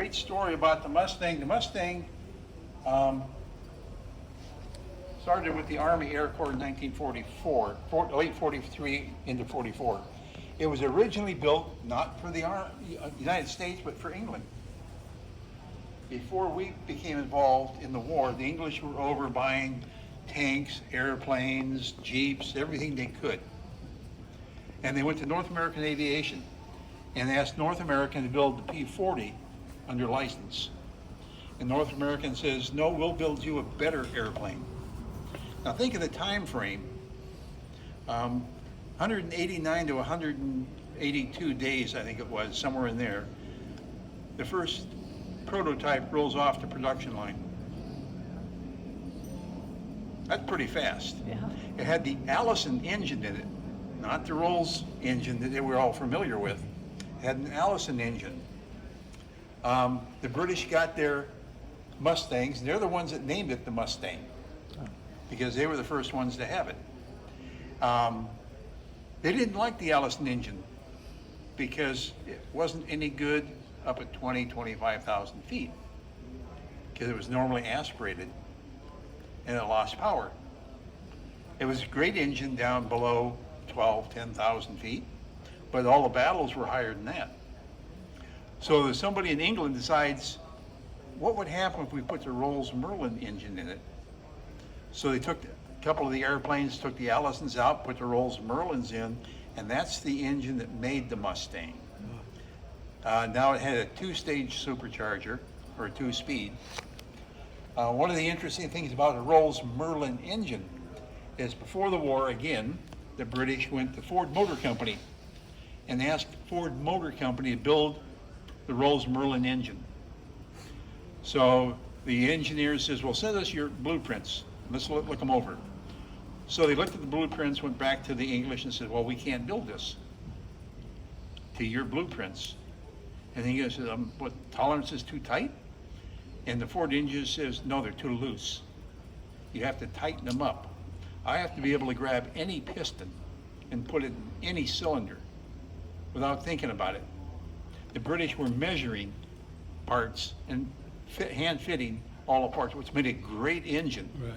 great story about the Mustang. The Mustang started with the Army Air Corps in 1944, late 43 into 44. It was originally built not for the United States, but for England. Before we became involved in the war, the English were over buying tanks, airplanes, jeeps, everything they could. And they went to North American Aviation and asked North American to build the P-40 under license. And North American says, no, we'll build you a better airplane. Now think of the time frame. 189 to 182 days, I think it was, somewhere in there. The first prototype rolls off the production line. That's pretty fast. Yeah. It had the Allison engine in it, not the Rolls engine that they were all familiar with. It had an Allison engine. The British got their Mustangs. They're the ones that named it the Mustang because they were the first ones to have it. They didn't like the Allison engine because it wasn't any good up at 20, 25,000 feet because it was normally aspirated and it lost power. It was a great engine down below 12, 10,000 feet, but all the battles were higher than that. So somebody in England decides, what would happen if we put the Rolls Merlin engine in it? So they took a couple of the airplanes, took the Allisons out, put the Rolls Merlins in, and that's the engine that made the Mustang. Now it had a two-stage supercharger, or a two-speed. One of the interesting things about a Rolls Merlin engine is before the war, again, the British went to Ford Motor Company and asked Ford Motor Company to build the Rolls Merlin engine. So the engineer says, well, send us your blueprints. Let's look them over. So they looked at the blueprints, went back to the English and said, well, we can't build this to your blueprints. And he goes, what, tolerance is too tight? And the Ford engineer says, no, they're too loose. You have to tighten them up. I have to be able to grab any piston and put it in any cylinder without thinking about it. The British were measuring parts and hand fitting all the parts, which made a great engine. Right.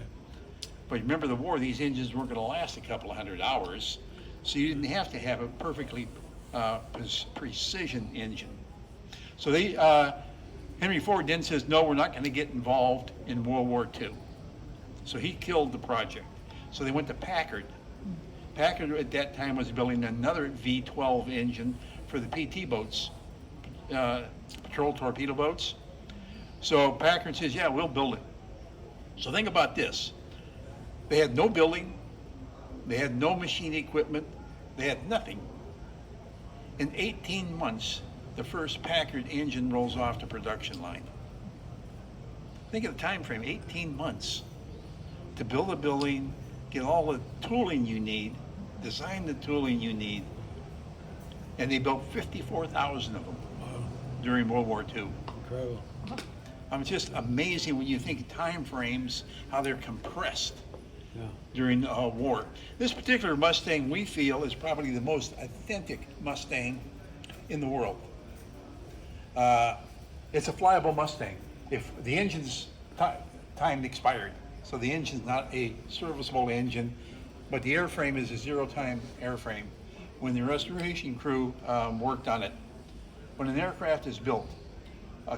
But remember the war, these engines weren't going to last a couple of hundred hours, so you didn't have to have a perfectly precision engine. So Henry Ford then says, no, we're not going to get involved in World War II. So he killed the project. So they went to Packard. Packard at that time was building another V12 engine for the PT boats, patrol torpedo boats. So Packard says, yeah, we'll build it. So think about this. They had no building, they had no machine equipment, they had nothing. In 18 months, the first Packard engine rolls off the production line. Think of the time frame, 18 months to build a building, get all the tooling you need, design the tooling you need, and they built 54,000 of them during World War II. Incredible. It's just amazing when you think of time frames, how they're compressed Yeah. during the war. This particular Mustang, we feel, is probably the most authentic Mustang in the world. It's a flyable Mustang. If the engine's time expired, so the engine's not a serviceable engine, but the airframe is a zero-time airframe. When the restoration crew worked on it, when an aircraft is built,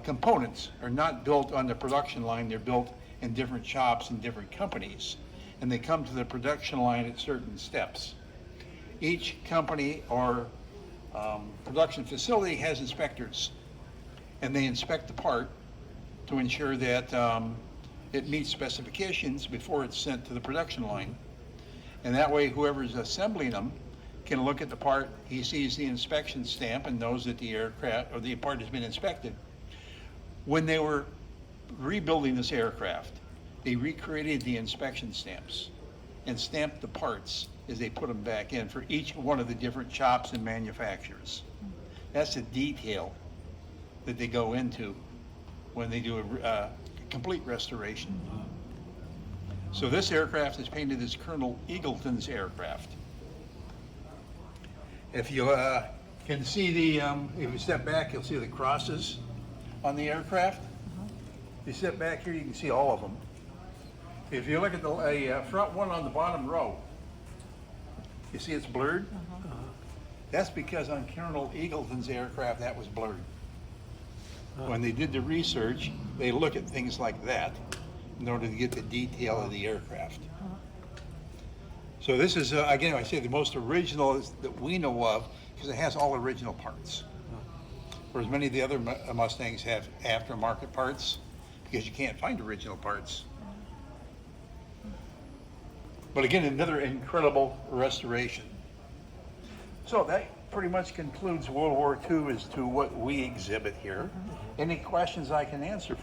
components are not built on the production line, they're built in different shops and different companies, and they come to the production line at certain steps. Each company or production facility has inspectors, and they inspect the part to ensure that it meets specifications before it's sent to the production line. And that way, whoever's assembling them can look at the part, he sees the inspection stamp and knows that the aircraft or the part has been inspected. When they were rebuilding this aircraft, they recreated the inspection stamps and stamped the parts as they put them back in for each one of the different shops and manufacturers. That's the detail that they go into when they do a complete restoration. So this aircraft is painted as Colonel Eagleton's aircraft. If you can see the, if you step back, you'll see the crosses. on the aircraft. You sit back here, you can see all of them. If you look at the front one on the bottom row, you see it's blurred? That's because on Colonel Eagleton's aircraft, that was blurred. When they did the research, they look at things like that in order to get the detail of the aircraft. So this is, again, I say the most original that we know of, because it has all original parts. Whereas many of the other Mustangs have aftermarket parts, because you can't find original parts. But again, another incredible restoration. So that pretty much concludes World War II as to what we exhibit here. Any questions I can answer?